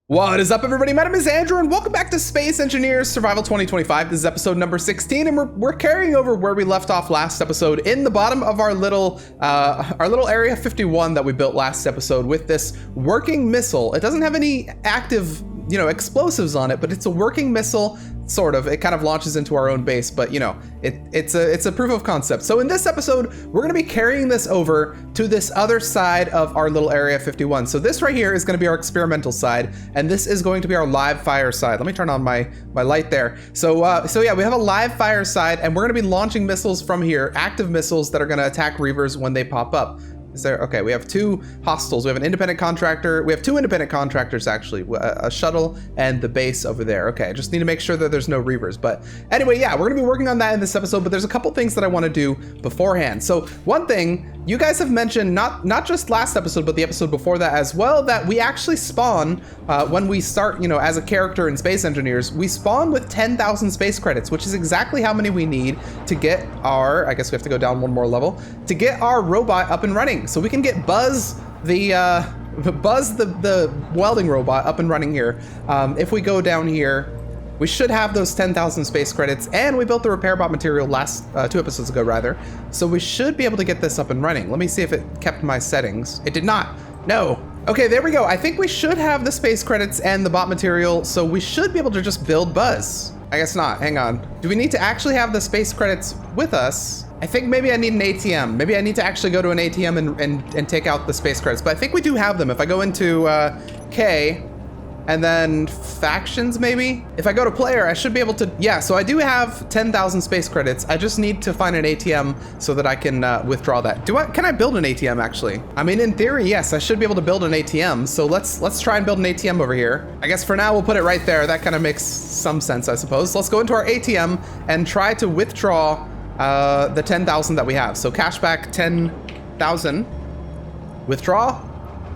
What is up, everybody? My name is Andrew, and welcome back to Space Engineers Survival 2025. This is episode number 16, and we're carrying over where we left off last episode in the bottom of our little Area 51 that we built last episode with this working missile. It doesn't have any active, explosives on it, but it's a working missile. Sort of. It kind of launches into our own base, but it's a proof of concept. So in this episode, we're going to be carrying this over to this other side of our little Area 51. So this right here is going to be our experimental side, and this is going to be our live fire side. Let me turn on my light there. So yeah, we have a live fire side, and we're going to be launching missiles from here, active missiles that are going to attack Reavers when they pop up. Okay, we have two hostiles. We have an independent contractor. We have two independent contractors, actually, a shuttle and the base over there. Okay, I just need to make sure that there's no Reavers. But anyway, yeah, we're gonna be working on that in this episode, but there's a couple things that I wanna do beforehand. So one thing, you guys have mentioned, not just last episode, but the episode before that as well, that we actually spawn, when we start, as a character in Space Engineers, we spawn with 10,000 space credits, which is exactly how many we need to get our, I guess we have to go down one more level, to get our robot up and running. So we can get Buzz the welding robot up and running here. If we go down here, we should have those 10,000 space credits, and we built the repair bot material last 2 episodes ago, rather. So we should be able to get this up and running. Let me see if it kept my settings. It did not. No. Okay, there we go. I think we should have the space credits and the bot material, so we should be able to just build Buzz. I guess not. Hang on. Do we need to actually have the space credits with us? I think maybe I need an ATM. Maybe I need to actually go to an ATM and take out the space credits, but I think we do have them. If I go into K, and then factions, maybe? If I go to player, I should be able to, yeah, so I do have 10,000 space credits. I just need to find an ATM so that I can withdraw that. Can I build an ATM, actually? I mean, in theory, yes, I should be able to build an ATM. So let's try and build an ATM over here. I guess for now, we'll put it right there. That kind of makes some sense, I suppose. Let's go into our ATM and try to withdraw the 10,000 that we have. So cash back 10,000, withdraw.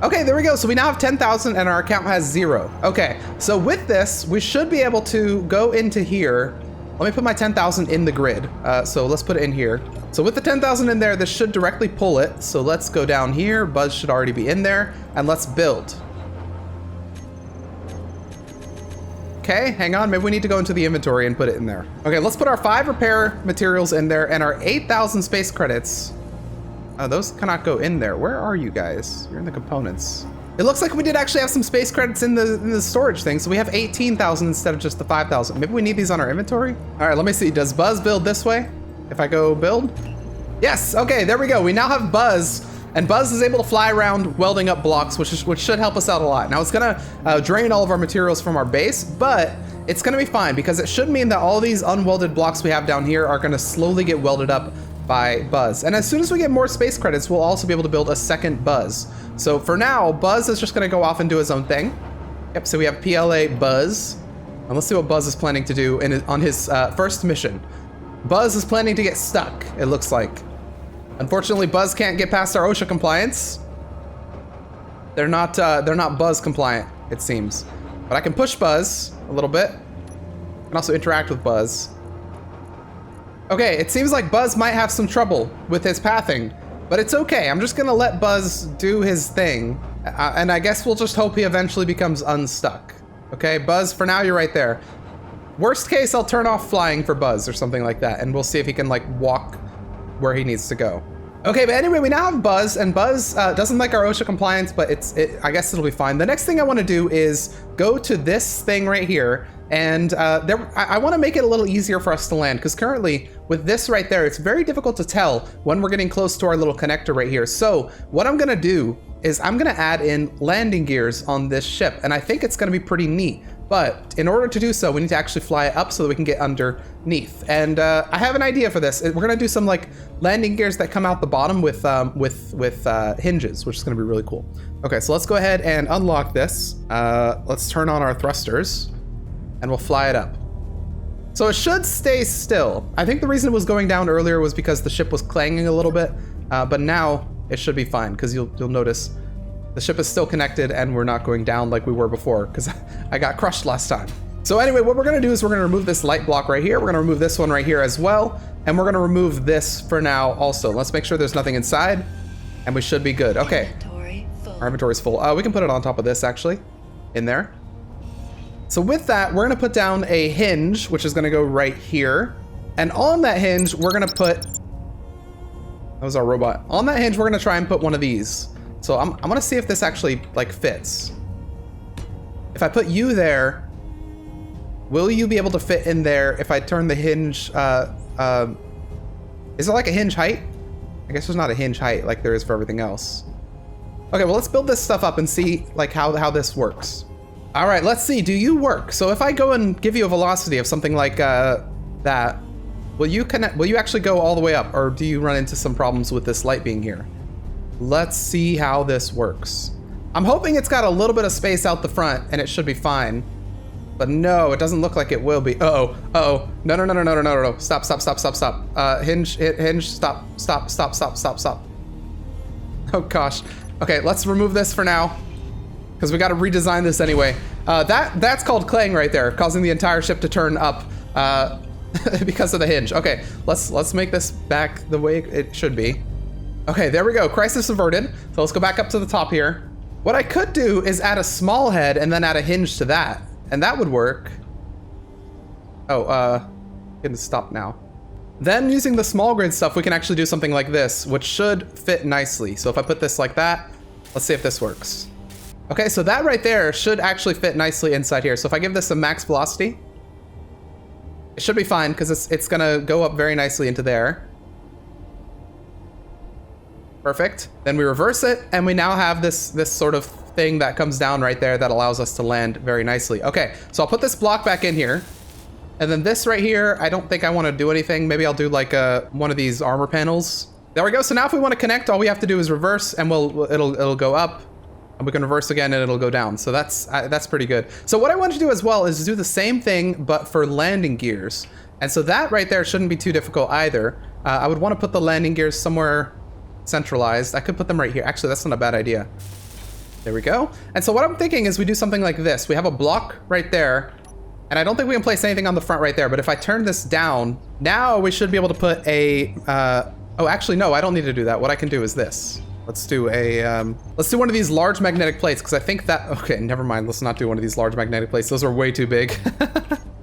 Okay, there we go. So we now have 10,000 and our account has 0. Okay, so with this, we should be able to go into here. Let me put my 10,000 in the grid. So let's put it in here. So with the 10,000 in there, this should directly pull it. So let's go down here. Buzz should already be in there, and let's build. Okay, hang on. Maybe we need to go into the inventory and put it in there. Okay, let's put our 5 repair materials in there and our 8,000 space credits. Those cannot go in there. Where are you guys? You're in the components. It looks like we did actually have some space credits in the storage thing, so we have 18,000 instead of just the 5,000. Maybe we need these on our inventory? All right, let me see. Does Buzz build this way? If I go build? Yes, okay, there we go. We now have Buzz, and Buzz is able to fly around welding up blocks, which should help us out a lot. Now, it's gonna drain all of our materials from our base, but it's gonna be fine because it should mean that all these unwelded blocks we have down here are gonna slowly get welded up by Buzz. And as soon as we get more space credits, we'll also be able to build a second Buzz. So for now, Buzz is just gonna go off and do his own thing. Yep, so we have PLA Buzz. And let's see what Buzz is planning to do on his first mission. Buzz is planning to get stuck, it looks like. Unfortunately, Buzz can't get past our OSHA compliance. They're not Buzz compliant, it seems. But I can push Buzz a little bit. I can also interact with Buzz. Okay, it seems like Buzz might have some trouble with his pathing, but it's okay. I'm just gonna let Buzz do his thing, and I guess we'll just hope he eventually becomes unstuck. Okay, Buzz, for now you're right there. Worst case, I'll turn off flying for Buzz or something like that, and we'll see if he can walk where he needs to go. Okay, but anyway, we now have Buzz, and Buzz doesn't like our OSHA compliance, but I guess it'll be fine. The next thing I want to do is go to this thing right here, and I want to make it a little easier for us to land, because currently with this right there, it's very difficult to tell when we're getting close to our little connector right here. So what I'm gonna do is I'm gonna add in landing gears on this ship, and I think it's gonna be pretty neat. But in order to do so, we need to actually fly it up so that we can get underneath. And I have an idea for this. We're gonna do some landing gears that come out the bottom with hinges, which is gonna be really cool. Okay, so let's go ahead and unlock this. Let's turn on our thrusters, and we'll fly it up. So it should stay still. I think the reason it was going down earlier was because the ship was clanging a little bit, but now it should be fine, because you'll notice the ship is still connected and we're not going down like we were before, because I got crushed last time. So anyway, what we're gonna do is we're gonna remove this light block right here. We're gonna remove this one right here as well. And we're gonna remove this for now also. Let's make sure there's nothing inside, and we should be good. Okay, our inventory's full. We can put it on top of this actually, in there. So with that, we're gonna put down a hinge, which is gonna go right here. And on that hinge, we're gonna put, that was our robot. On that hinge, we're gonna try and put one of these. So I'm gonna see if this actually like fits. If I put you there, will you be able to fit in there if I turn the hinge, is it like a hinge height? I guess there's not a hinge height like there is for everything else. Okay, well, let's build this stuff up and see like how this works. All right, let's see, do you work? So if I go and give you a velocity of something like that, will you actually go all the way up, or do you run into some problems with this light being here? Let's see how this works. I'm hoping it's got a little bit of space out the front and it should be fine. But no, it doesn't look like it will be. Uh-oh, uh-oh. No. Stop. Hinge, stop. Oh gosh. Okay, let's remove this for now, because we got to redesign this anyway. That's called claying right there, causing the entire ship to turn up because of the hinge. Okay, let's make this back the way it should be. Okay, there we go. Crisis averted. So let's go back up to the top here. What I could do is add a small head and then add a hinge to that. And that would work. Oh, can stop now. Then using the small grid stuff, we can actually do something like this, which should fit nicely. So if I put this like that, let's see if this works. Okay, so that right there should actually fit nicely inside here. So if I give this a max velocity, it should be fine because it's gonna go up very nicely into there. Perfect. Then we reverse it, and we now have this sort of thing that comes down right there that allows us to land very nicely. Okay, so I'll put this block back in here. And then this right here, I don't think I want to do anything. Maybe I'll do like one of these armor panels. There we go. So now if we want to connect, all we have to do is reverse, and it'll go up, and we can reverse again, and it'll go down. So that's pretty good. So what I want to do as well is do the same thing, but for landing gears. And so that right there shouldn't be too difficult either. I would want to put the landing gears somewhere centralized. I could put them right here. Actually, that's not a bad idea. There we go. And so what I'm thinking is we do something like this. We have a block right there, and I don't think we can place anything on the front right there, but if I turn this down, now we should be able to put a, oh, actually, no, I don't need to do that. What I can do is this. Let's do one of these large magnetic plates, because I think that, okay, never mind. Let's not do one of these large magnetic plates. Those are way too big.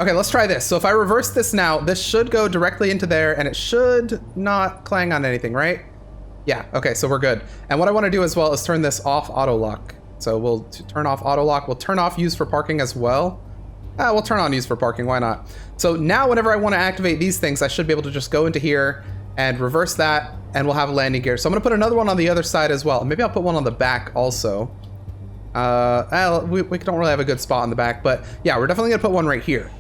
Okay, let's try this. So if I reverse this now, this should go directly into there, and it should not clang on anything, right? Yeah, okay, so we're good. And what I want to do as well is turn this off auto lock. So we'll turn off auto lock. We'll turn off use for parking as well. We'll turn on use for parking, why not? So now whenever I want to activate these things, I should be able to just go into here and reverse that, and we'll have a landing gear. So I'm gonna put another one on the other side as well. Maybe I'll put one on the back also. We don't really have a good spot on the back, but yeah, we're definitely gonna put one right here.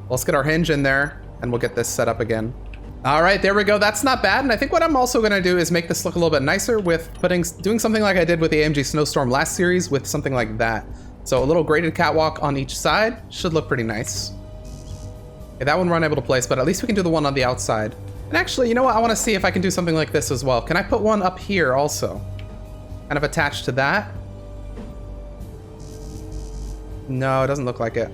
Let's get our hinge in there, and we'll get this set up again. All right, there we go. That's not bad. And I think what I'm also gonna do is make this look a little bit nicer with doing something like I did with the AMG Snowstorm last series with something like that. So a little graded catwalk on each side should look pretty nice. Okay, that one we're unable to place, but at least we can do the one on the outside. And actually, you know what? I wanna see if I can do something like this as well. Can I put one up here also? Kind of attached to that? No, it doesn't look like it.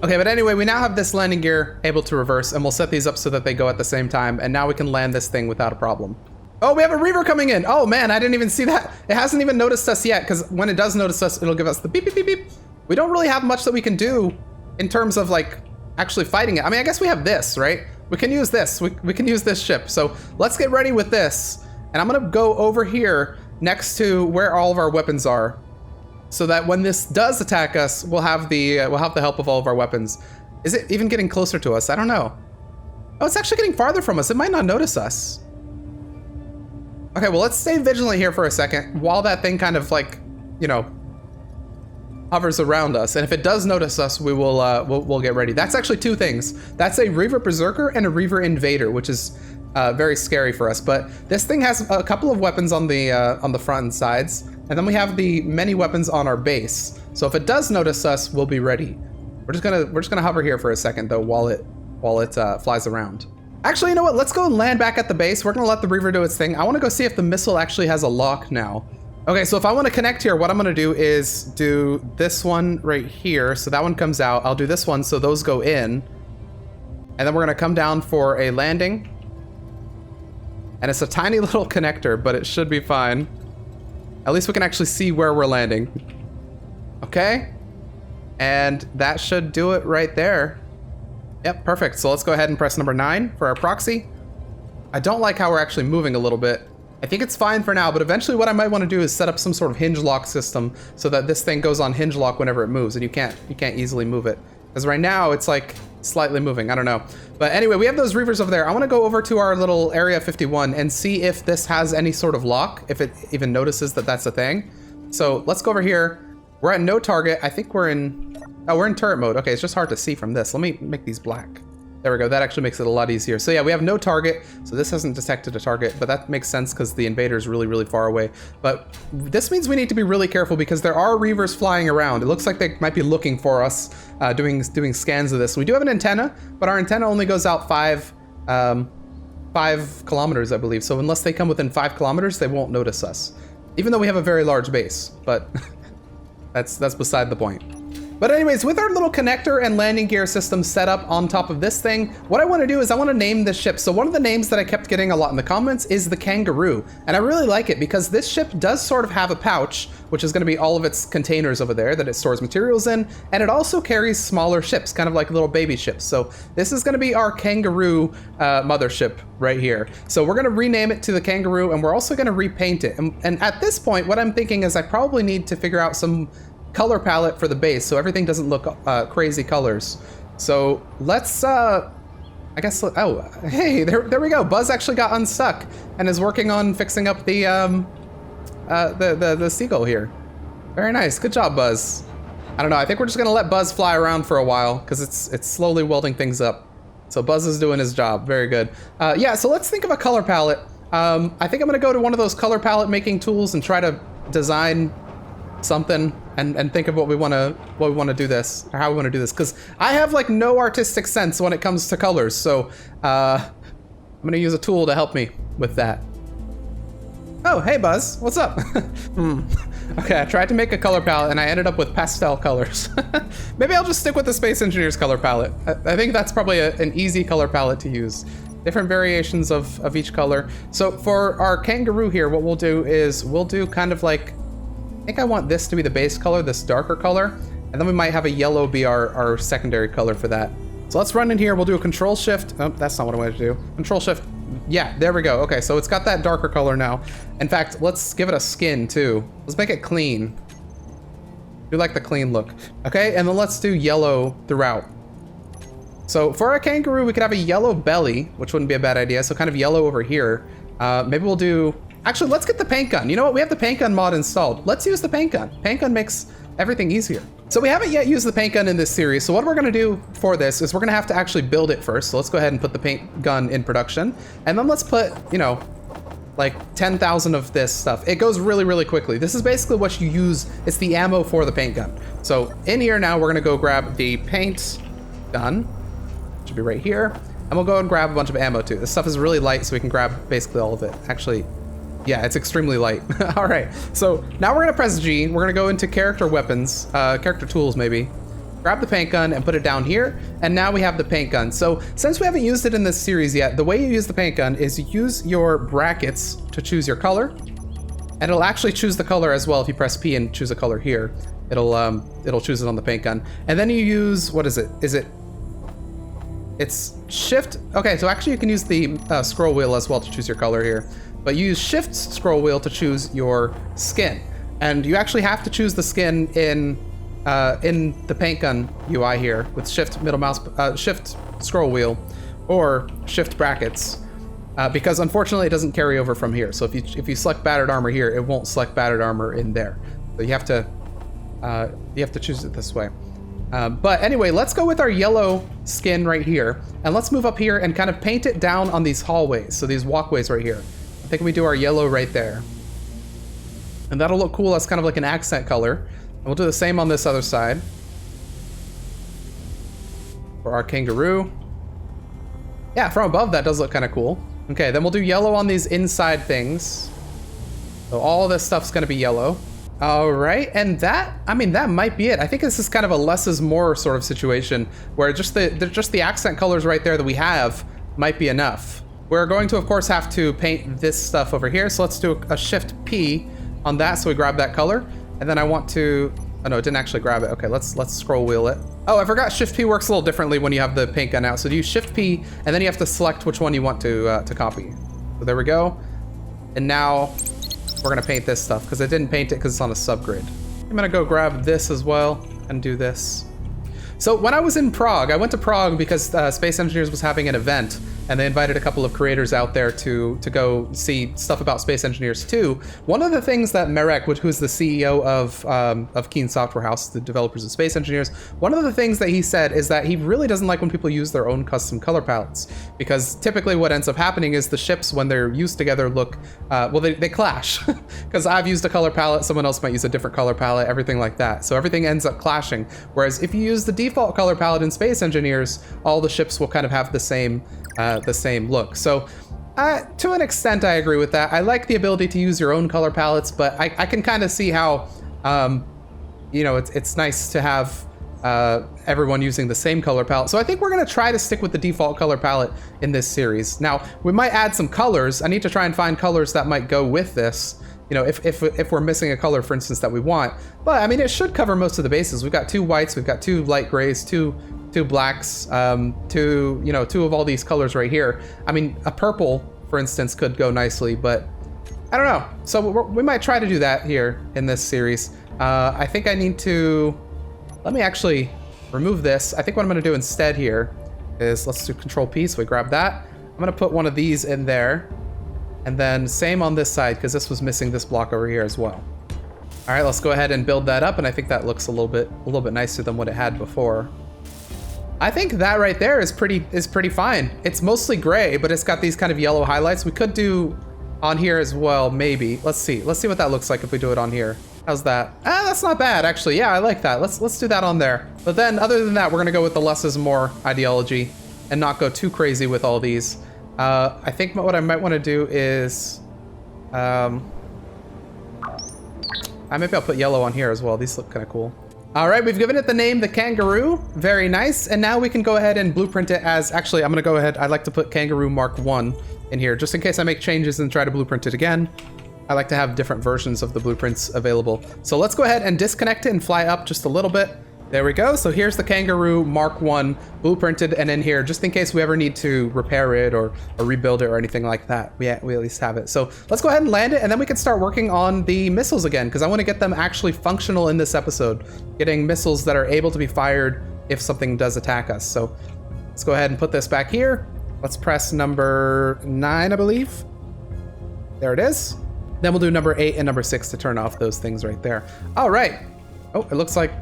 Okay, but anyway, we now have this landing gear able to reverse, and we'll set these up so that they go at the same time, and now we can land this thing without a problem. Oh, we have a reaver coming in. Oh man, I didn't even see that. It hasn't even noticed us yet, because when it does notice us, it'll give us the beep, beep, beep, beep. We don't really have much that we can do in terms of like actually fighting it. I mean, I guess we have this, right? We can use this. We can use this ship. So let's get ready with this. And I'm gonna go over here next to where all of our weapons are, so that when this does attack us, we'll have the help of all of our weapons. Is it even getting closer to us? I don't know. Oh, it's actually getting farther from us. It might not notice us. Okay, well, let's stay vigilant here for a second while that thing kind of like, you know, hovers around us. And if it does notice us, we will we'll get ready. That's actually two things. That's a Reaver Berserker and a Reaver Invader, which is very scary for us. But this thing has a couple of weapons on the front and sides, and then we have the many weapons on our base. So if it does notice us, we'll be ready. We're just gonna hover here for a second though while it flies around. Actually, you know what? Let's go and land back at the base. We're gonna let the Reaver do its thing. I want to go see if the missile actually has a lock now. Okay, so if I want to connect here, what I'm gonna do is do this one right here. So that one comes out. I'll do this one so those go in, and then we're gonna come down for a landing. And it's a tiny little connector, but it should be fine. At least we can actually see where we're landing. Okay. And that should do it right there. Yep, perfect. So let's go ahead and press number 9 for our proxy. I don't like how we're actually moving a little bit. I think it's fine for now, but eventually what I might want to do is set up some sort of hinge lock system so that this thing goes on hinge lock whenever it moves, and you can't easily move it. Because right now it's like slightly moving, I don't know. But anyway, we have those reavers over there. I want to go over to our little area 51 and see if this has any sort of lock, if it even notices that that's a thing. So let's go over here. We're at no target. I think we're in turret mode. Okay, it's just hard to see from this. Let me make these black. There we go. That actually makes it a lot easier. So yeah, we have no target. So this hasn't detected a target, but that makes sense because the invader is really, really far away. But this means we need to be really careful because there are reavers flying around. It looks like they might be looking for us, doing scans of this. We do have an antenna, but our antenna only goes out 5 kilometers, I believe. So unless they come within 5 kilometers, they won't notice us. Even though we have a very large base, but that's beside the point. But anyways, with our little connector and landing gear system set up on top of this thing, what I want to do is I want to name this ship. So one of the names that I kept getting a lot in the comments is the Kangaroo. And I really like it because this ship does sort of have a pouch, which is going to be all of its containers over there that it stores materials in. And it also carries smaller ships, kind of like little baby ships. So this is going to be our Kangaroo mothership right here. So we're going to rename it to the Kangaroo, and we're also going to repaint it. And at this point, what I'm thinking is I probably need to figure out some color palette for the base so everything doesn't look crazy colors. So let's I guess, oh hey, there we go. Buzz actually got unstuck and is working on fixing up the seagull here. Very nice. Good job, Buzz. I don't know, I think we're just gonna let Buzz fly around for a while because it's slowly welding things up. So Buzz is doing his job. Very good. Yeah, so let's think of a color palette. I think I'm gonna go to one of those color palette making tools and try to design something and think of what we want to do this, or how we want to do this, because I have like no artistic sense when it comes to colors. So I'm gonna use a tool to help me with that. Oh, hey Buzz, what's up? Okay, I tried to make a color palette and I ended up with pastel colors. Maybe I'll just stick with the Space Engineer's color palette. I think that's probably an easy color palette to use. Different variations of each color. So for our Kangaroo here, what we'll do is we'll do kind of like, I think I want this to be the base color, this darker color, and then we might have a yellow be our secondary color for that. So let's run in here, we'll do a control shift. Oh, that's not what I wanted to do. Control shift, yeah, there we go. Okay, so it's got that darker color now. In fact, let's give it a skin too. Let's make it clean. Do like the clean look. Okay, and then let's do yellow throughout. So for our Kangaroo, we could have a yellow belly, which wouldn't be a bad idea. So kind of yellow over here. Maybe we'll do, actually, let's get the paint gun. You know what? We have the paint gun mod installed. Let's use the paint gun. Paint gun makes everything easier. So we haven't yet used the paint gun in this series. So what we're going to do for this is we're going to have to actually build it first. So let's go ahead and put the paint gun in production. And then let's put, you know, like 10,000 of this stuff. It goes really, really quickly. This is basically what you use. It's the ammo for the paint gun. So in here now, we're going to go grab the paint gun. Should be right here. And we'll go and grab a bunch of ammo too. This stuff is really light, so we can grab basically all of it. Actually, yeah, it's extremely light. All right, so now we're gonna press G. We're gonna go into character weapons, character tools maybe. Grab the paint gun and put it down here. And now we have the paint gun. So since we haven't used it in this series yet, the way you use the paint gun is you use your brackets to choose your color. And it'll actually choose the color as well. If you press P and choose a color here, it'll choose it on the paint gun. And then you use, what is it? It's shift. Okay, so actually you can use the scroll wheel as well to choose your color here. But you use shift scroll wheel to choose your skin. And you actually have to choose the skin in the paint gun UI here with shift middle mouse, shift scroll wheel, or shift brackets, because unfortunately it doesn't carry over from here. So if you select battered armor here, it won't select battered armor in there. So you have to choose it this way. But anyway, let's go with our yellow skin right here, and let's move up here and kind of paint it down on these hallways. So these walkways right here. I think we do our yellow right there. And that'll look cool as kind of like an accent color. And we'll do the same on this other side. For our Kangaroo. Yeah, from above that does look kind of cool. Okay, then we'll do yellow on these inside things. So all this stuff's gonna be yellow. All right, and that might be it. I think this is kind of a less is more sort of situation where just the accent colors right there that we have might be enough. We're going to, of course, have to paint this stuff over here. So let's do a shift P on that so we grab that color. And then I want to Oh no, it didn't actually grab it. Okay, let's scroll wheel it. Oh, I forgot Shift P works a little differently when you have the paint gun out. So do you Shift P, and then you have to select which one you want to copy. So there we go. And now we're gonna paint this stuff because it didn't paint it because it's on a subgrid. I'm gonna go grab this as well and do this. So when I was in Prague, I went to Prague because Space Engineers was having an event, and they invited a couple of creators out there to go see stuff about Space Engineers 2. One of the things that Marek, who's the CEO of Keen Software House, the developers of Space Engineers, one of the things that he said is that he really doesn't like when people use their own custom color palettes, because typically what ends up happening is the ships, when they're used together, look, well, they clash. Because I've used a color palette, someone else might use a different color palette, everything like that. So everything ends up clashing. Whereas if you use the default color palette in Space Engineers, all the ships will kind of have the same look. So to an extent, I agree with that. I like the ability to use your own color palettes, but I can kind of see how, you know, it's nice to have everyone using the same color palette. So I think we're going to try to stick with the default color palette in this series. Now, we might add some colors. I need to try and find colors that might go with this, you know, if we're missing a color, for instance, that we want. But I mean, it should cover most of the bases. We've got 2 whites, we've got 2 light grays, two blacks, two of all these colors right here. I mean, a purple, for instance, could go nicely, but I don't know. So we might try to do that here in this series. I think I need to, let me actually remove this. I think what I'm gonna do instead here is, let's do Control P, so we grab that. I'm gonna put one of these in there, and then same on this side, because this was missing this block over here as well. All right, let's go ahead and build that up, and I think that looks a little bit nicer than what it had before. I think that right there is pretty fine. It's mostly gray, but it's got these kind of yellow highlights. We could do on here as well, maybe. Let's see what that looks like if we do it on here. How's that? That's not bad, actually. Yeah, I like that. Let's do that on there. But then, other than that, we're gonna go with the less is more ideology and not go too crazy with all these. I think what I might want to do is, maybe I'll put yellow on here as well. These look kind of cool. All right, we've given it the name, the Kangaroo. Very nice. And now we can go ahead and blueprint it as, actually, I'm gonna go ahead. I'd like to put Kangaroo Mark 1 in here, just in case I make changes and try to blueprint it again. I like to have different versions of the blueprints available. So let's go ahead and disconnect it and fly up just a little bit. There we go. So here's the Kangaroo Mark 1 blueprinted, and in here, just in case we ever need to repair it or rebuild it or anything like that, we at least have it. So let's go ahead and land it, and then we can start working on the missiles again, because I want to get them actually functional in this episode, getting missiles that are able to be fired if something does attack us. So let's go ahead and put this back here. Let's press number 9, I believe. There it is. Then we'll do number 8 and number 6 to turn off those things right there. All right. Oh, it looks like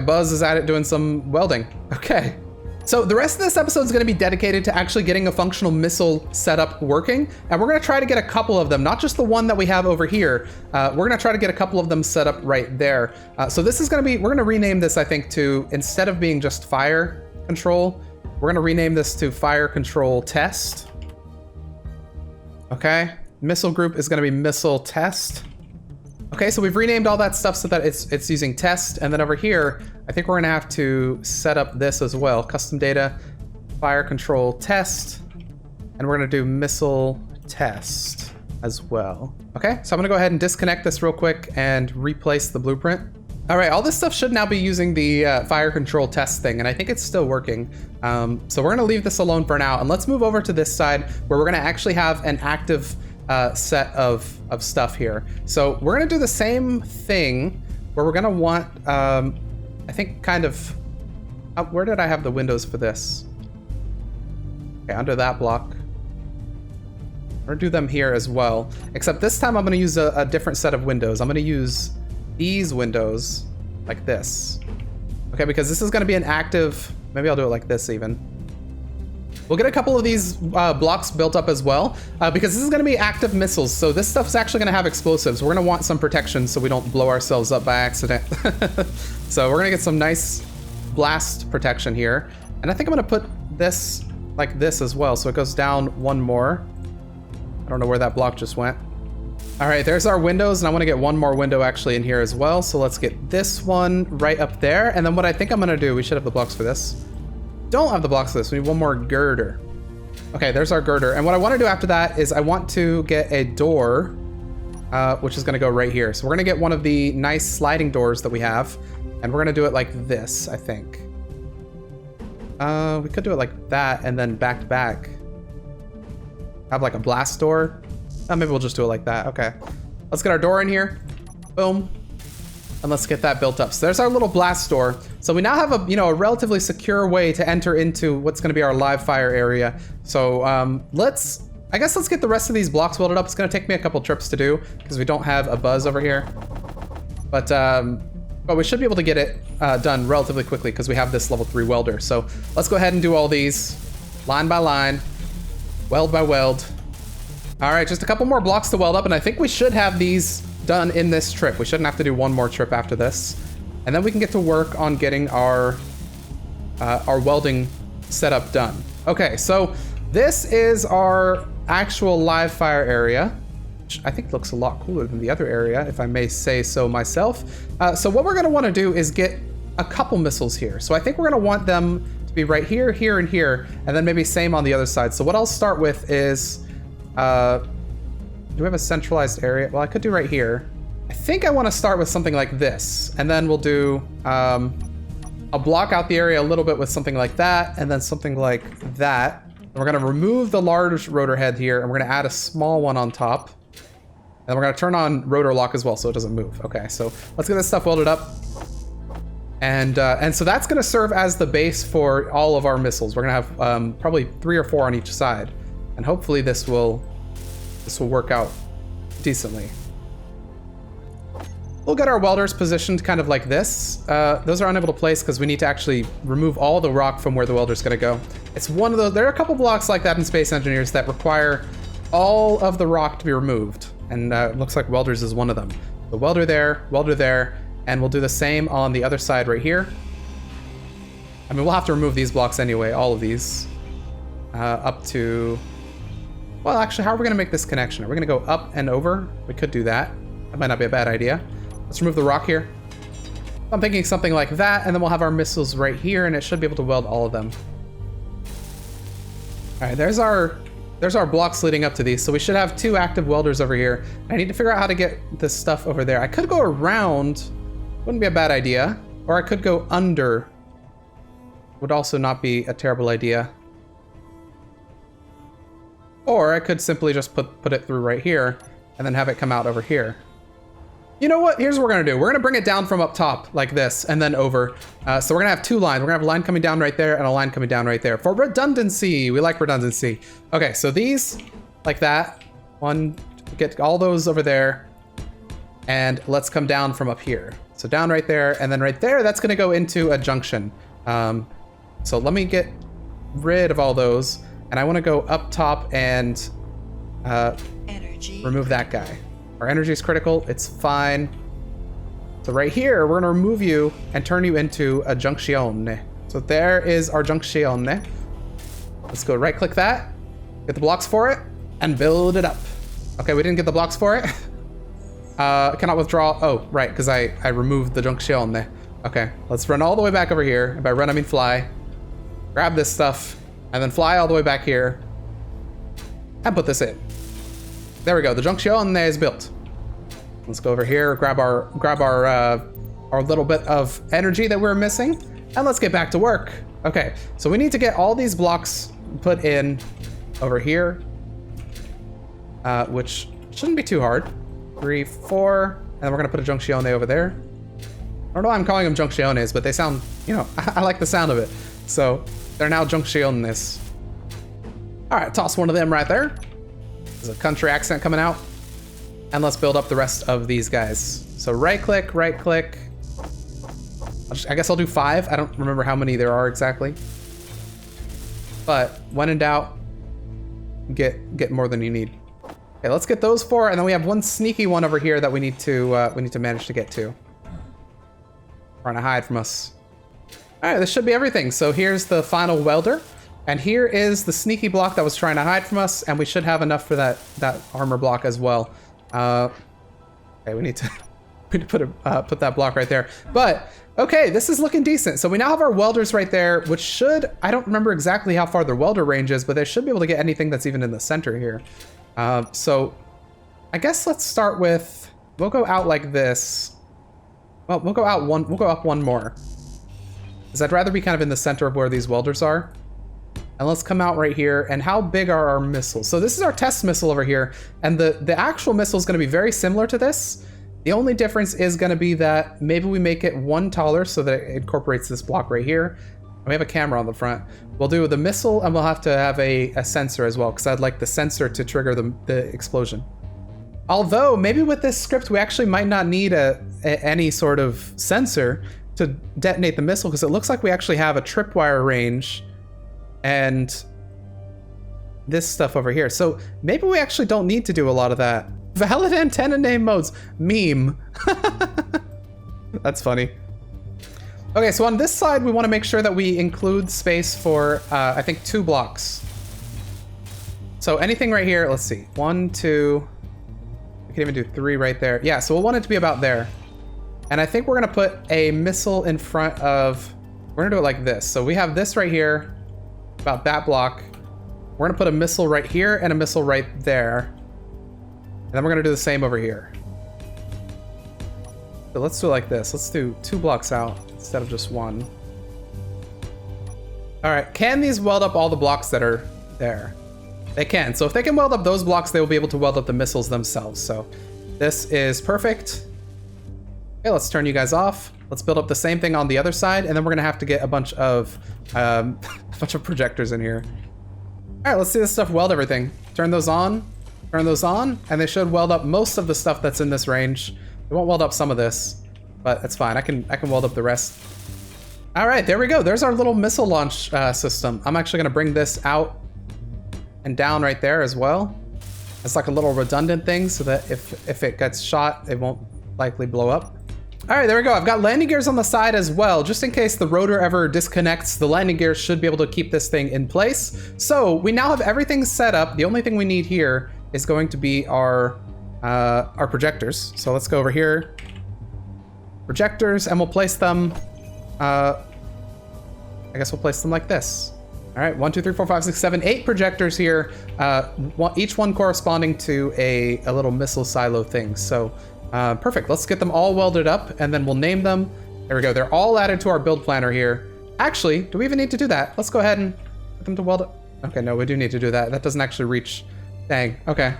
Buzz is at it doing some welding. Okay. So the rest of this episode is going to be dedicated to actually getting a functional missile setup working. And we're going to try to get a couple of them, not just the one that we have over here. We're going to try to get a couple of them set up right there. So this is going to be, we're going to rename this, I think, to, instead of being just fire control, we're going to rename this to fire control test. Okay. Missile group is going to be missile test. Okay, so we've renamed all that stuff so that it's using test, and then over here, I think we're gonna have to set up this as well. Custom data, fire control test, and we're gonna do missile test as well. Okay, so I'm gonna go ahead and disconnect this real quick and replace the blueprint. All right, all this stuff should now be using the fire control test thing, and I think it's still working. So we're gonna leave this alone for now, and let's move over to this side where we're gonna actually have an active set of stuff here. So we're gonna do the same thing where we're gonna want, I think kind of, where did I have the windows for this? Okay, under that block. We're gonna do them here as well, except this time I'm gonna use a different set of windows. I'm gonna use these windows like this. Okay, because this is gonna be an active, maybe I'll do it like this even. We'll get a couple of these blocks built up as well, because this is going to be active missiles. So this stuff's actually going to have explosives. We're going to want some protection so we don't blow ourselves up by accident. So we're going to get some nice blast protection here. And I think I'm going to put this like this as well, so it goes down one more. I don't know where that block just went. All right, there's our windows, and I want to get one more window actually in here as well. So let's get this one right up there. And then what I think I'm going to do, we should have the blocks for this. Don't have the blocks for this. We need one more girder. Okay, there's our girder. And what I want to do after that is I want to get a door which is gonna go right here. So we're gonna get one of the nice sliding doors that we have, and we're gonna do it like this, I think. We could do it like that, and then back to back. Have like a blast door. Maybe we'll just do it like that. Okay. Let's get our door in here. Boom. And let's get that built up. So there's our little blast door. So we now have a, a relatively secure way to enter into what's going to be our live fire area. So I guess let's get the rest of these blocks welded up. It's going to take me a couple trips to do because we don't have a buzz over here. But we should be able to get it done relatively quickly because we have this level 3 welder. So let's go ahead and do all these line by line, weld by weld. All right, just a couple more blocks to weld up, and I think we should have these done in this trip. We shouldn't have to do one more trip after this. And then we can get to work on getting our welding setup done. Okay, so this is our actual live fire area, which I think looks a lot cooler than the other area, if I may say so myself. So what we're gonna wanna do is get a couple missiles here. So I think we're gonna want them to be right here, here, and here, and then maybe same on the other side. So what I'll start with is, do we have a centralized area? Well, I could do right here. I think I want to start with something like this, and then we'll do, I'll block out the area a little bit with something like that, and then something like that. And we're going to remove the large rotor head here, and we're going to add a small one on top. And we're going to turn on rotor lock as well, so it doesn't move. Okay, so let's get this stuff welded up. And so that's going to serve as the base for all of our missiles. We're going to have probably 3 or 4 on each side. And hopefully this will work out decently. We'll get our welders positioned kind of like this. Those are unable to place because we need to actually remove all the rock from where the welder's gonna go. It's one of those, there are a couple blocks like that in Space Engineers that require all of the rock to be removed. And it looks like welders is one of them. The welder there, and we'll do the same on the other side right here. I mean, we'll have to remove these blocks anyway, all of these, up to, well, actually, how are we gonna make this connection? Are we gonna go up and over? We could do that. That might not be a bad idea. Let's remove the rock here. I'm thinking something like that, and then we'll have our missiles right here, and it should be able to weld all of them. All right, there's our blocks leading up to these, so we should have 2 active welders over here. I need to figure out how to get this stuff over there. I could go around, wouldn't be a bad idea, or I could go under. Would also not be a terrible idea. Or I could simply just put it through right here and then have it come out over here. You know what? Here's what we're gonna do. We're gonna bring it down from up top like this and then over. So we're gonna have 2 lines. We're gonna have a line coming down right there and a line coming down right there for redundancy. We like redundancy. Okay, so these like that. Get all those over there. And let's come down from up here. So down right there, and then right there, that's gonna go into a junction. So let me get rid of all those. And I want to go up top and remove that guy. Our energy is critical. It's fine. So right here, we're going to remove you and turn you into a junction. So there is our junction. Let's go right click that, get the blocks for it, and build it up. Okay, we didn't get the blocks for it. Cannot withdraw. Oh, right, because I removed the junction. Okay, let's run all the way back over here. And by run, I mean fly. Grab this stuff. And then fly all the way back here and put this in. There we go. The junction is built. Let's go over here, grab our little bit of energy that we're missing, and let's get back to work. Okay, so we need to get all these blocks put in over here, which shouldn't be too hard. 3, 4, and then we're gonna put a junction over there. I don't know why I'm calling them junctiones, but they sound, I like the sound of it. So they're now junctiones. All right, toss one of them right there. There's a country accent coming out. And let's build up the rest of these guys. So right click. I guess I'll do 5. I don't remember how many there are exactly. But when in doubt, get more than you need. Okay, let's get those 4, and then we have one sneaky one over here that we need to manage to get to. Trying to hide from us. All right, this should be everything. So here's the final welder, and here is the sneaky block that was trying to hide from us, and we should have enough for that armor block as well. Okay, we need to put that block right there. But okay, this is looking decent. So we now have our welders right there, which should, I don't remember exactly how far their welder range is, but they should be able to get anything that's even in the center here. So I guess let's start with, we'll go out like this. Well, we'll go up one more. Because I'd rather be kind of in the center of where these welders are. And let's come out right here. And how big are our missiles? So this is our test missile over here. And the actual missile is going to be very similar to this. The only difference is going to be that maybe we make it one taller so that it incorporates this block right here. And we have a camera on the front. We'll do the missile and we'll have to have a sensor as well, because I'd like the sensor to trigger the explosion. Although maybe with this script we actually might not need any sort of sensor to detonate the missile, because it looks like we actually have a tripwire range and this stuff over here. So maybe we actually don't need to do a lot of that. Valid antenna name modes. Meme. That's funny. Okay, so on this side, we want to make sure that we include space for, I think, 2 blocks. So anything right here, let's see. 1, 2, we can even do 3 right there. Yeah, so we'll want it to be about there. And I think we're gonna put a missile in front of, we're gonna do it like this. So we have this right here, about that block. We're gonna put a missile right here and a missile right there. And then we're gonna do the same over here. So let's do it like this. Let's do 2 blocks out instead of just 1. All right, can these weld up all the blocks that are there? They can. So if they can weld up those blocks, they will be able to weld up the missiles themselves. So this is perfect. Okay, let's turn you guys off. Let's build up the same thing on the other side, and then we're gonna have to get a bunch of projectors in here. All right, let's see this stuff weld everything. Turn those on, and they should weld up most of the stuff that's in this range. It won't weld up some of this, but it's fine. I can weld up the rest. All right, there we go. There's our little missile launch system. I'm actually gonna bring this out and down right there as well. It's like a little redundant thing so that if it gets shot, it won't likely blow up. All right, there we go. I've got landing gears on the side as well. Just in case the rotor ever disconnects, the landing gears should be able to keep this thing in place. So we now have everything set up. The only thing we need here is going to be our projectors. So let's go over here. Projectors, and we'll place them, I guess we'll place them like this. All right, 1, 2, 3, 4, 5, 6, 7, 8 projectors here, each one corresponding to a little missile silo thing. So perfect, let's get them all welded up and then we'll name them. There we go, they're all added to our build planner here. Actually, do we even need to do that? Let's go ahead and put them to weld up. Okay, no, we do need to do that. That doesn't actually reach, dang, okay.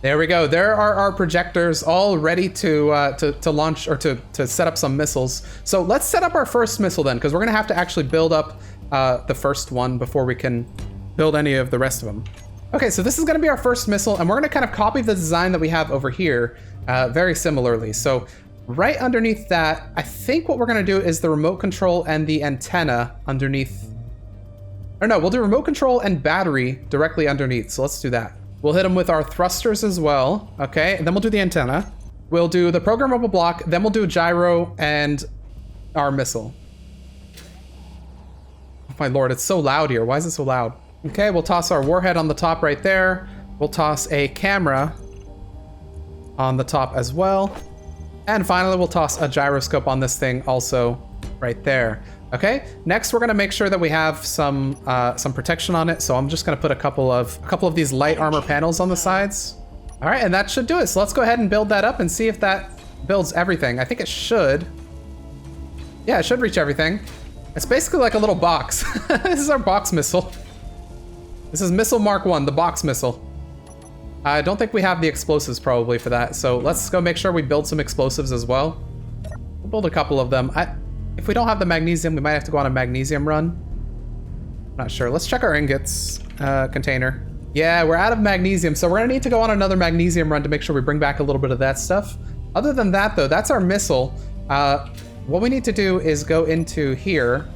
There we go, there are our projectors all ready to launch, or to set up some missiles. So let's set up our first missile then, because we're gonna have to actually build up the first one before we can build any of the rest of them. Okay, so this is gonna be our first missile, and we're gonna kind of copy the design that we have over here very similarly. So right underneath that, I think what we're gonna do is the remote control and the antenna underneath. Or no, we'll do remote control and battery directly underneath, so let's do that. We'll hit them with our thrusters as well, okay? And then we'll do the antenna. We'll do the programmable block, then we'll do gyro and our missile. Oh my lord, it's so loud here. Why is it so loud? Okay, we'll toss our warhead on the top right there. We'll toss a camera on the top as well. And finally, we'll toss a gyroscope on this thing also right there. Okay, next we're gonna make sure that we have some protection on it. So I'm just gonna put a couple of these light armor panels on the sides. All right, and that should do it. So let's go ahead and build that up and see if that builds everything. I think it should. Yeah, it should reach everything. It's basically like a little box. This is our box missile. This is missile Mark 1, the box missile. I don't think we have the explosives probably for that. So let's go make sure we build some explosives as well. We'll build a couple of them. If we don't have the magnesium, we might have to go on a magnesium run. I'm not sure. Let's check our ingots container. Yeah, we're out of magnesium, so we're gonna need to go on another magnesium run to make sure we bring back a little bit of that stuff. Other than that though, that's our missile. What we need to do is go into here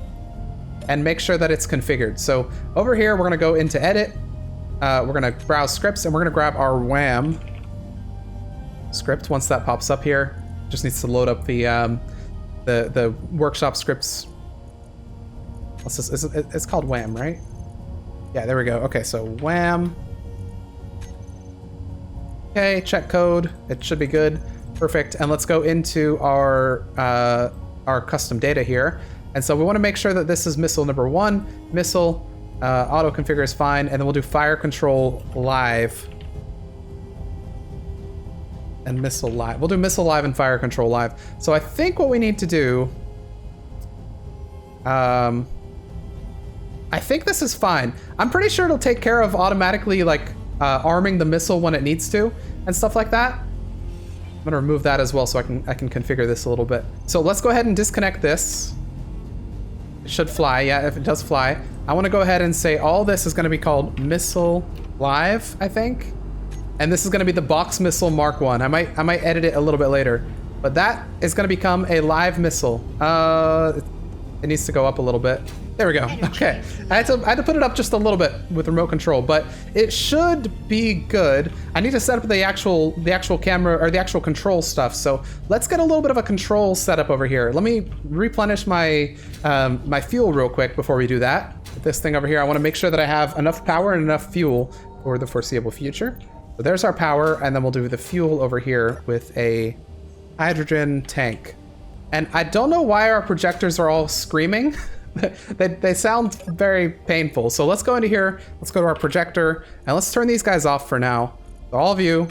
and make sure that it's configured. So over here, we're gonna go into edit. We're gonna browse scripts and we're gonna grab our WHAM script. Once that pops up here, just needs to load up the workshop scripts. What's this? It's called WHAM, right? Yeah, there we go. Okay, so WHAM. Okay, check code. It should be good. Perfect. And let's go into our custom data here. And so we want to make sure that this is missile number 1. Missile auto configure is fine, and then we'll do fire control live. and missile live. We'll do missile live and fire control live. So I think what we need to do, I think this is fine. I'm pretty sure it'll take care of automatically like arming the missile when it needs to and stuff like that. I'm gonna remove that as well so I can configure this a little bit. So let's go ahead and disconnect this. It should fly, yeah, if it does fly. I wanna go ahead and say all this is gonna be called missile live, I think. And this is gonna be the box missile Mark 1. I might edit it a little bit later, but that is gonna become a live missile. It needs to go up a little bit. There we go. Okay, I had to put it up just a little bit with remote control, but it should be good. I need to set up the actual camera or the actual control stuff. So let's get a little bit of a control setup over here. Let me replenish my my fuel real quick before we do that. This thing over here, I want to make sure that I have enough power and enough fuel for the foreseeable future. So there's our power, and then we'll do the fuel over here with a hydrogen tank. And I don't know why our projectors are all screaming. They sound very painful. So let's go into here, let's go to our projector, and let's turn these guys off for now. So all of you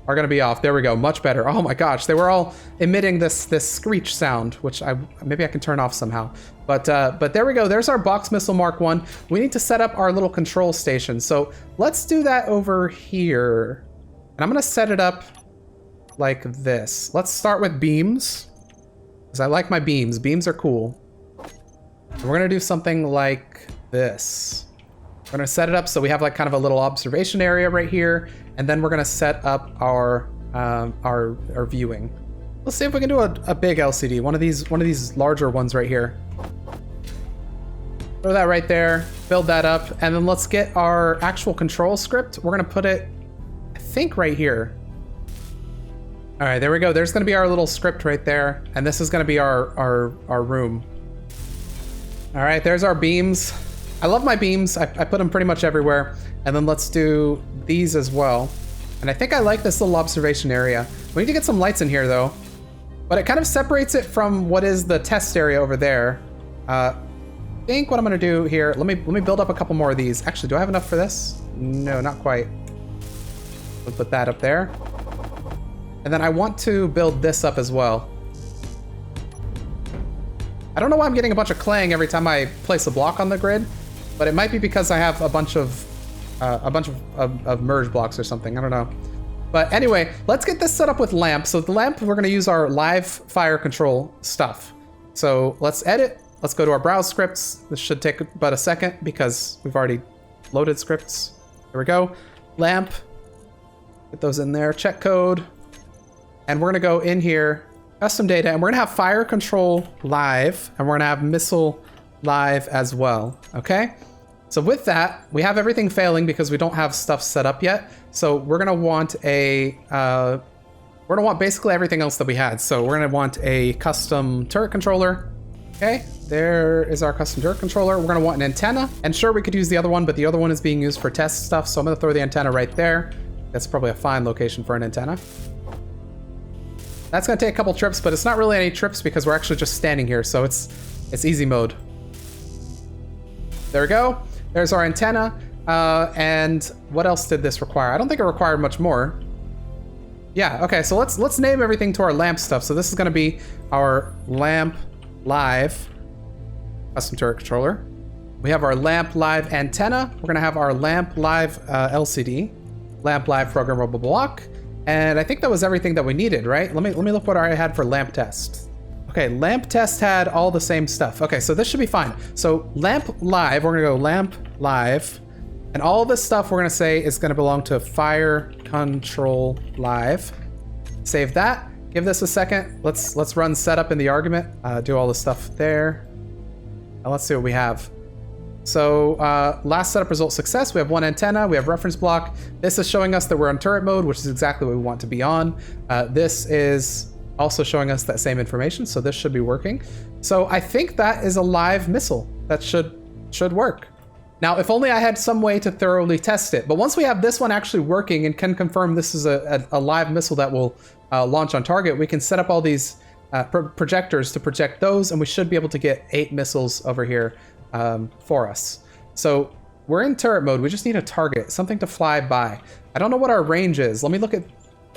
are gonna be off. There we go, much better. Oh my gosh, they were all emitting this screech sound, which maybe I can turn off somehow. But there we go, there's our box missile Mark 1. We need to set up our little control station. So let's do that over here. And I'm gonna set it up like this. Let's start with beams, because I like my beams. Beams are cool. We're gonna do something like this. We're gonna set it up so we have like kind of a little observation area right here, and then we're gonna set up our viewing. Let's see if we can do a big LCD, one of these larger ones right here. Throw that right there, build that up, and then let's get our actual control script. We're gonna put it, I think, right here. All right, there we go. There's gonna be our little script right there, and this is gonna be our room. All right, there's our beams. I love my beams. I put them pretty much everywhere. And then let's do these as well. And I think I like this little observation area. We need to get some lights in here though. But it kind of separates it from what is the test area over there. I think what I'm gonna do here, let me build up a couple more of these. Actually, do I have enough for this? No, not quite. We'll put that up there. And then I want to build this up as well. I don't know why I'm getting a bunch of clang every time I place a block on the grid, but it might be because I have a bunch of merge blocks or something. I don't know. But anyway, let's get this set up with lamp. So the lamp, we're gonna use our live fire control stuff. So let's edit. Let's go to our browse scripts. This should take about a second because we've already loaded scripts. There we go. Lamp, get those in there, check code. And we're gonna go in here, custom data, and we're gonna have fire control live, and we're gonna have missile live as well, okay? So with that, we have everything failing because we don't have stuff set up yet. So we're gonna want basically everything else that we had. So we're gonna want a custom turret controller. Okay, there is our custom turret controller. We're gonna want an antenna, and sure, we could use the other one, but the other one is being used for test stuff. So I'm gonna throw the antenna right there. That's probably a fine location for an antenna. That's gonna take a couple trips, but it's not really any trips because we're actually just standing here, so it's easy mode. There we go. There's our antenna. And what else did this require? I don't think it required much more. Yeah, okay, so let's name everything to our lamp stuff. So this is gonna be our lamp live custom turret controller. We have our lamp live antenna. We're gonna have our lamp live LCD, lamp live programmable block. And I think that was everything that we needed, right? Let me look what I had for lamp test. Okay, lamp test had all the same stuff. Okay, so this should be fine. So lamp live, we're gonna go lamp live, and all this stuff we're gonna say is gonna belong to fire control live. Save that, give this a second. Let's run setup in the argument, do all the stuff there. Now let's see what we have. So last setup result success, we have one antenna, we have reference block. This is showing us that we're on turret mode, which is exactly what we want to be on. This is also showing us that same information, so this should be working. So I think that is a live missile. That should work. Now, if only I had some way to thoroughly test it. But once we have this one actually working and can confirm this is a live missile that will launch on target, we can set up all these projectors to project those, and we should be able to get 8 missiles over here for us. So we're in turret mode. We just need a target, something to fly by. I don't know what our range is. Let me look at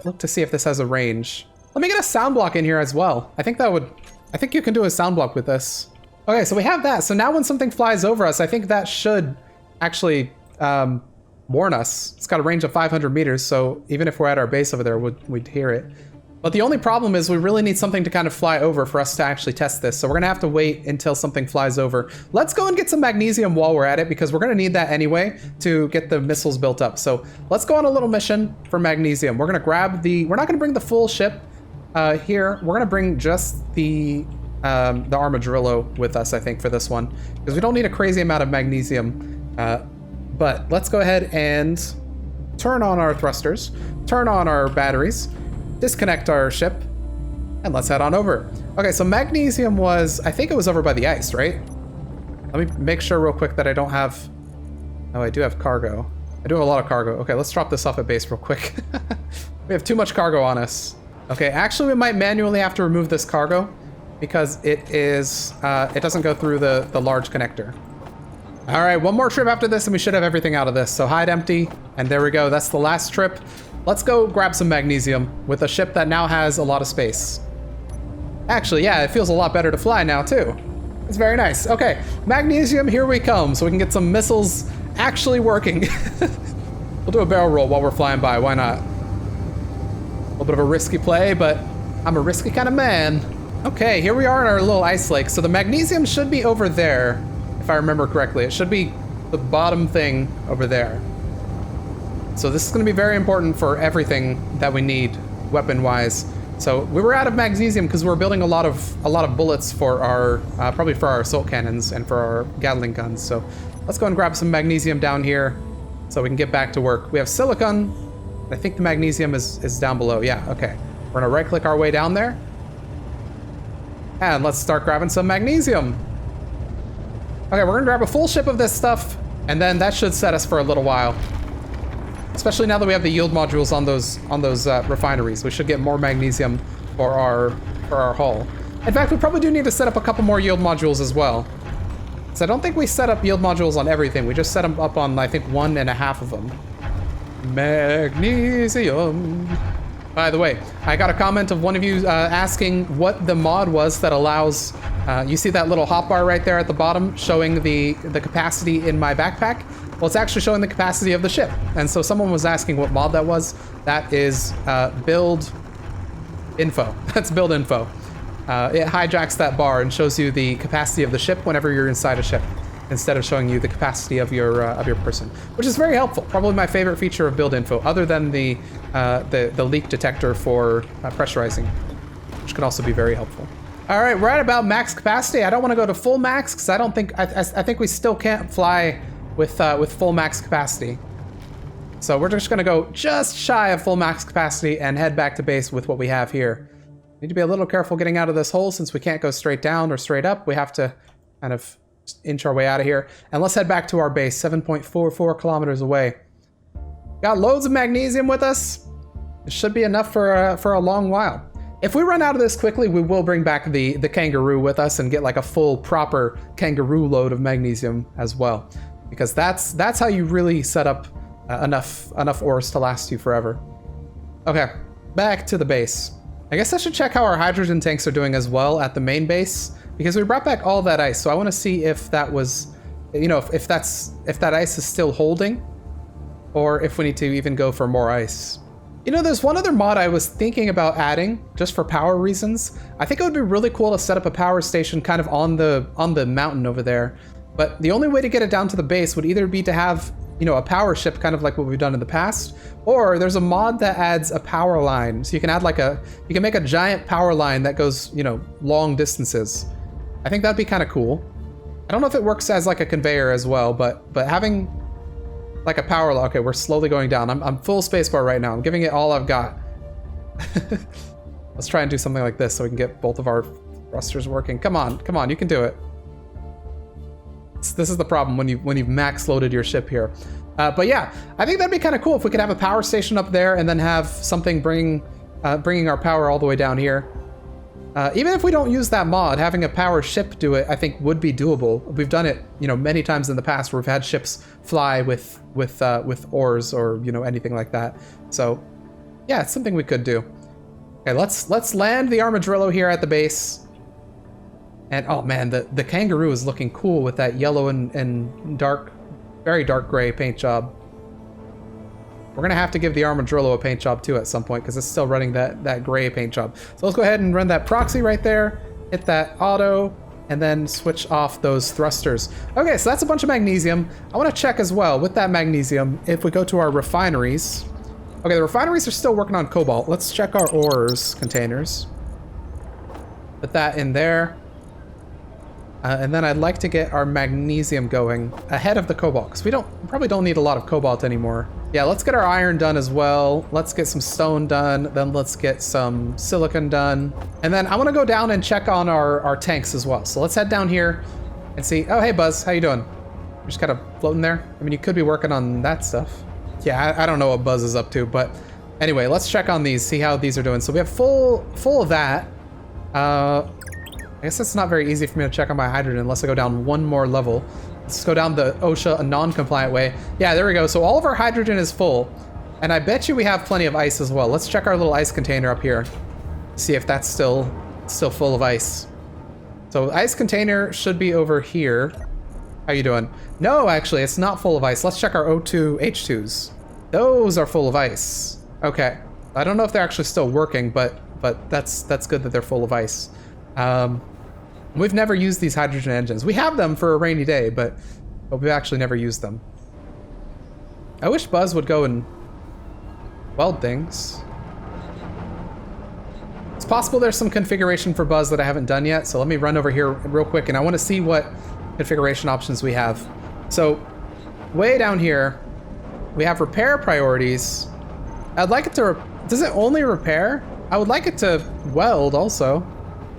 look to see if this has a range. Let me get a sound block in here as well. I think you can do a sound block with this. Okay, so we have that. So now when something flies over us, I think that should actually warn us. It's got a range of 500 meters, so even if we're at our base over there, we'd hear it. But the only problem is we really need something to kind of fly over for us to actually test this. So we're gonna have to wait until something flies over. Let's go and get some magnesium while we're at it, because we're gonna need that anyway to get the missiles built up. So let's go on a little mission for magnesium. We're gonna grab we're not gonna bring the full ship here. We're gonna bring just the armadillo with us, I think, for this one, because we don't need a crazy amount of magnesium. But let's go ahead and turn on our thrusters, turn on our batteries, disconnect our ship, and let's head on over. Okay, so magnesium was, I think it was over by the ice, right? Let me make sure real quick that I don't have, oh, I do have cargo. I do have a lot of cargo. Okay, let's drop this off at base real quick. We have too much cargo on us. Okay, actually we might manually have to remove this cargo because it doesn't go through the large connector. All right, one more trip after this and we should have everything out of this. So hide empty, and there we go. That's the last trip. Let's go grab some magnesium with a ship that now has a lot of space. Actually, yeah, it feels a lot better to fly now too. It's very nice. Okay, magnesium, here we come, so we can get some missiles actually working. We'll do a barrel roll while we're flying by, why not? A little bit of a risky play, but I'm a risky kind of man. Okay, here we are in our little ice lake. So the magnesium should be over there, if I remember correctly. It should be the bottom thing over there. So this is going to be very important for everything that we need weapon-wise. So we were out of magnesium because we're building a lot of bullets for our probably for our assault cannons and for our Gatling guns. So let's go and grab some magnesium down here so we can get back to work. We have silicon. I think the magnesium is down below. Yeah, okay. We're gonna right-click our way down there, and let's start grabbing some magnesium. Okay, we're gonna grab a full ship of this stuff, and then that should set us for a little while. Especially now that we have the yield modules on those refineries. We should get more magnesium for our hull. In fact, we probably do need to set up a couple more yield modules as well. So I don't think we set up yield modules on everything. We just set them up on, I think, 1.5 of them. Magnesium. By the way, I got a comment of one of you asking what the mod was that allows, you see that little hotbar right there at the bottom showing the capacity in my backpack? Well, it's actually showing the capacity of the ship. And so someone was asking what mod that was. That is build info. That's build info. It hijacks that bar and shows you the capacity of the ship whenever you're inside a ship, instead of showing you the capacity of your person, which is very helpful. Probably my favorite feature of build info, other than the leak detector for pressurizing, which can also be very helpful. All right, we're at about max capacity. I don't want to go to full max because I think we still can't fly with full max capacity. So we're just gonna go just shy of full max capacity and head back to base with what we have here. Need to be a little careful getting out of this hole since we can't go straight down or straight up. We have to kind of inch our way out of here. And let's head back to our base, 7.44 kilometers away. Got loads of magnesium with us. It should be enough for a long while. If we run out of this quickly, we will bring back the Kangaroo with us and get like a full proper Kangaroo load of magnesium as well. Because that's how you really set up enough ores to last you forever. Okay, back to the base. I guess I should check how our hydrogen tanks are doing as well at the main base, because we brought back all that ice. So I want to see if that was, you know, if that ice is still holding, or if we need to even go for more ice. You know, there's one other mod I was thinking about adding just for power reasons. I think it would be really cool to set up a power station kind of on the mountain over there. But the only way to get it down to the base would either be to have, you know, a power ship, kind of like what we've done in the past, or there's a mod that adds a power line. So you can add you can make a giant power line that goes, you know, long distances. I think that'd be kind of cool. I don't know if it works as like a conveyor as well, but having like a power line. Okay, we're slowly going down. I'm full spacebar right now. I'm giving it all I've got. Let's try and do something like this so we can get both of our thrusters working. Come on, you can do it. This is the problem when you've max loaded your ship here. But yeah, I think that'd be kind of cool if we could have a power station up there and then have something bringing our power all the way down here. Even if we don't use that mod, having a power ship do it, I think would be doable. We've done it, you know, many times in the past where we've had ships fly with ores or, you know, anything like that. So Yeah, it's something we could do. Okay, let's land the armadillo here at the base. And oh man, the kangaroo is looking cool with that yellow and dark, very dark gray paint job. We're gonna have to give the armadillo a paint job too at some point because it's still running that gray paint job. So let's go ahead and run that proxy right there, hit that auto, and then switch off those thrusters. Okay, so that's a bunch of magnesium. I want to check as well with that magnesium if we go to our refineries. Okay, the refineries are still working on cobalt. Let's check our ores containers. Put that in there. And then I'd like to get our magnesium going ahead of the cobalt, because we probably don't need a lot of cobalt anymore. Yeah, let's get our iron done as well. Let's get some stone done. Then let's get some silicon done. And then I want to go down and check on our tanks as well. So let's head down here and see. Oh, hey, Buzz. How you doing? You're just kind of floating there? I mean, you could be working on that stuff. Yeah, I don't know what Buzz is up to, but anyway, let's check on these, see how these are doing. So we have full of that. I guess it's not very easy for me to check on my hydrogen unless I go down one more level. Let's go down the OSHA non-compliant way. Yeah, there we go. So all of our hydrogen is full. And I bet you we have plenty of ice as well. Let's check our little ice container up here. See if that's still full of ice. So ice container should be over here. How you doing? No, actually, it's not full of ice. Let's check our O2 H2s. Those are full of ice. Okay. I don't know if they're actually still working, but that's good that they're full of ice. We've never used these hydrogen engines. We have them for a rainy day, but we've actually never used them. I wish Buzz would go and weld things. It's possible there's some configuration for Buzz that I haven't done yet, so let me run over here real quick, and I want to see what configuration options we have. So way down here, we have repair priorities. I'd like it to, does it only repair? I would like it to weld also.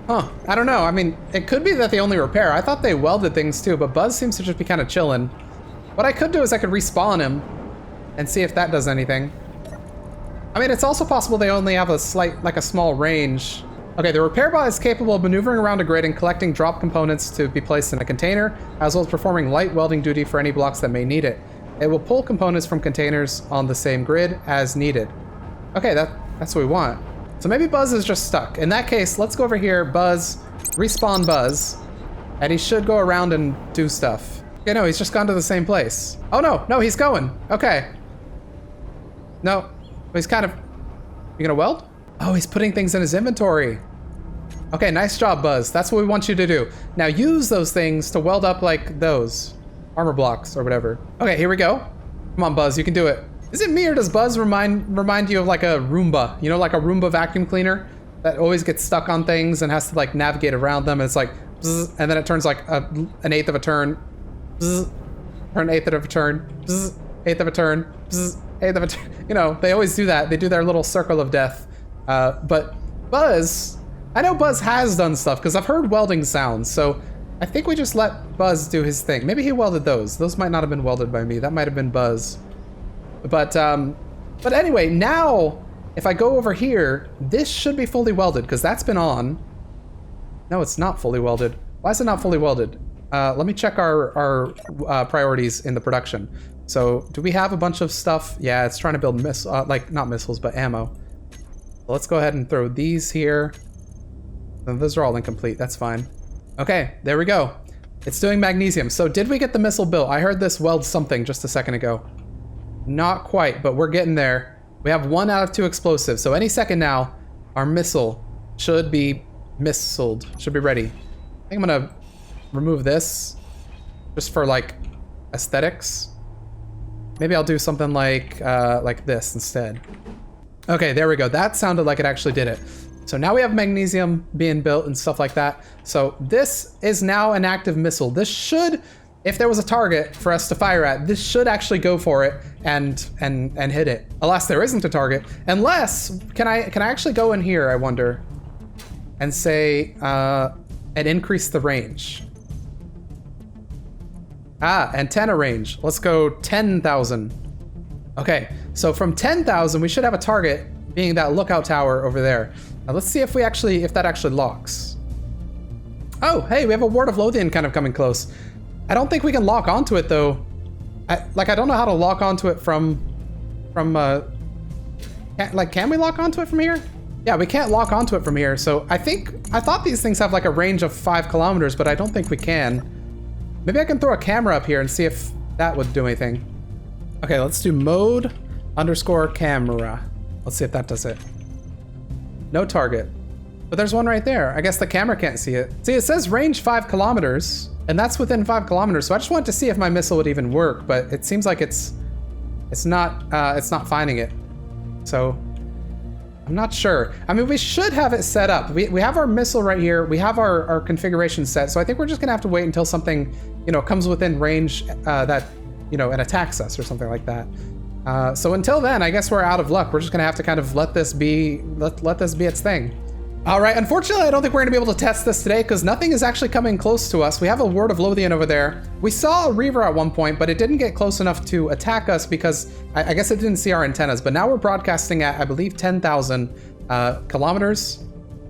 Huh, I don't know. I mean, it could be that they only repair. I thought they welded things too, but Buzz seems to just be kind of chilling. What I could do is I could respawn him and see if that does anything. I mean, it's also possible they only have a small range. Okay, the repair bot is capable of maneuvering around a grid and collecting drop components to be placed in a container, as well as performing light welding duty for any blocks that may need it. It will pull components from containers on the same grid as needed. Okay, that's what we want. So maybe Buzz is just stuck. In that case, let's go over here, Buzz, respawn Buzz, and he should go around and do stuff. Okay, no, he's just gone to the same place. Oh no, he's going. Okay. No, he's kind of, you gonna weld? Oh, he's putting things in his inventory. Okay, nice job, Buzz. That's what we want you to do. Now use those things to weld up like those armor blocks or whatever. Okay, here we go. Come on, Buzz, you can do it. Is it me or does Buzz remind you of like a Roomba? You know, like a Roomba vacuum cleaner that always gets stuck on things and has to like navigate around them. And it's like, bzz, and then it turns like an eighth of a turn. Bzz, turn eighth of a turn. Bzz, eighth of a turn. Bzz, eighth of a turn. You know, they always do that. They do their little circle of death. But Buzz, I know Buzz has done stuff because I've heard welding sounds. So I think we just let Buzz do his thing. Maybe he welded those. Those might not have been welded by me. That might have been Buzz. But anyway, now if I go over here, this should be fully welded because that's been on. No, it's not fully welded. Why is it not fully welded? Let me check our priorities in the production. So do we have a bunch of stuff? Yeah, it's trying to build not missiles, but ammo. So let's go ahead and throw these here. And those are all incomplete. That's fine. Okay, there we go. It's doing magnesium. So did we get the missile built? I heard this weld something just a second ago. Not quite, but we're getting there. We have 1 out of 2 explosives. So any second now, our missile should be missiled. Should be ready. I think I'm gonna remove this just for like aesthetics. Maybe I'll do something like this instead. Okay, there we go. That sounded like it actually did it. So now we have magnesium being built and stuff like that. So this is now an active missile. This should, if there was a target for us to fire at, this should actually go for it and hit it. Alas, there isn't a target. Unless, can I actually go in here, I wonder, and say, and increase the range. Antenna range. Let's go 10,000. Okay, so from 10,000, we should have a target being that lookout tower over there. Now let's see if that actually locks. Oh, hey, we have a Ward of Lothian kind of coming close. I don't think we can lock onto it though. I don't know how to lock onto it from can Can we lock onto it from here? Yeah, we can't lock onto it from here. So I thought these things have like a range of 5 kilometers, but I don't think we can. Maybe I can throw a camera up here and see if that would do anything. Okay, let's do mode _ camera. Let's see if that does it. No target. But there's one right there. I guess the camera can't see it. See, it says range 5 kilometers, and that's within 5 kilometers. So I just wanted to see if my missile would even work, but it seems like it's not finding it. So I'm not sure. I mean, we should have it set up. We have our missile right here. We have our configuration set. So I think we're just gonna have to wait until something, comes within range that, and attacks us or something like that. So until then, I guess we're out of luck. We're just gonna have to kind of let this be its thing. All right, unfortunately, I don't think we're gonna be able to test this today because nothing is actually coming close to us. We have a Word of Lothian over there. We saw a Reaver at one point, but it didn't get close enough to attack us because I guess it didn't see our antennas. But now we're broadcasting at, I believe, 10,000 kilometers.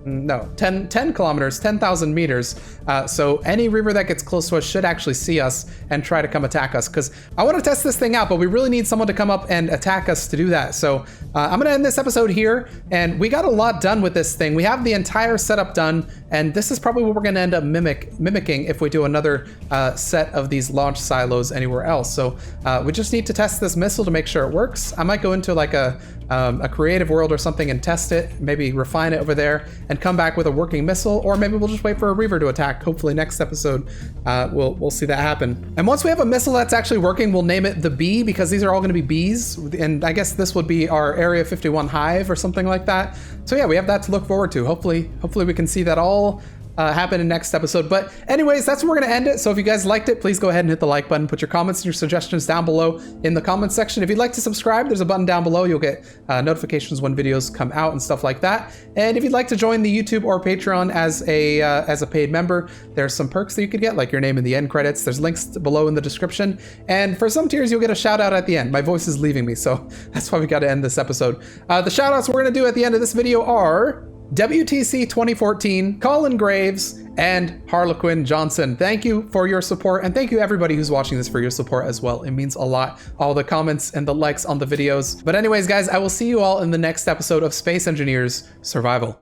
No, 10 kilometers, 10,000 meters. So any Reaver that gets close to us should actually see us and try to come attack us, because I want to test this thing out, but we really need someone to come up and attack us to do that. So I'm going to end this episode here, and we got a lot done with this thing. We have the entire setup done, and this is probably what we're going to end up mimicking if we do another set of these launch silos anywhere else. So we just need to test this missile to make sure it works. I might go into like a creative world or something and test it, maybe refine it over there and come back with a working missile, or maybe we'll just wait for a Reaver to attack. Hopefully next episode we'll see that happen. And once we have a missile that's actually working, we'll name it the Bee, because these are all going to be bees, and I guess this would be our Area 51 hive or something like that. So yeah, we have that to look forward to. Hopefully we can see that all happen in next episode. But anyways, that's where we're gonna end it. So if you guys liked it, please go ahead and hit the like button. Put your comments and your suggestions down below in the comments section. If you'd like to subscribe, there's a button down below. You'll get notifications when videos come out and stuff like that. And if you'd like to join the YouTube or Patreon as a paid member, there's some perks that you could get, like your name in the end credits. There's links below in the description. And for some tiers, you'll get a shout out at the end. My voice is leaving me, so that's why we got to end this episode. The shout outs we're gonna do at the end of this video are WTC 2014, Colin Graves, and Harlequin Johnson. Thank you for your support, and thank you everybody who's watching this for your support as well. It means a lot, all the comments and the likes on the videos. But anyways, guys, I will see you all in the next episode of Space Engineers Survival.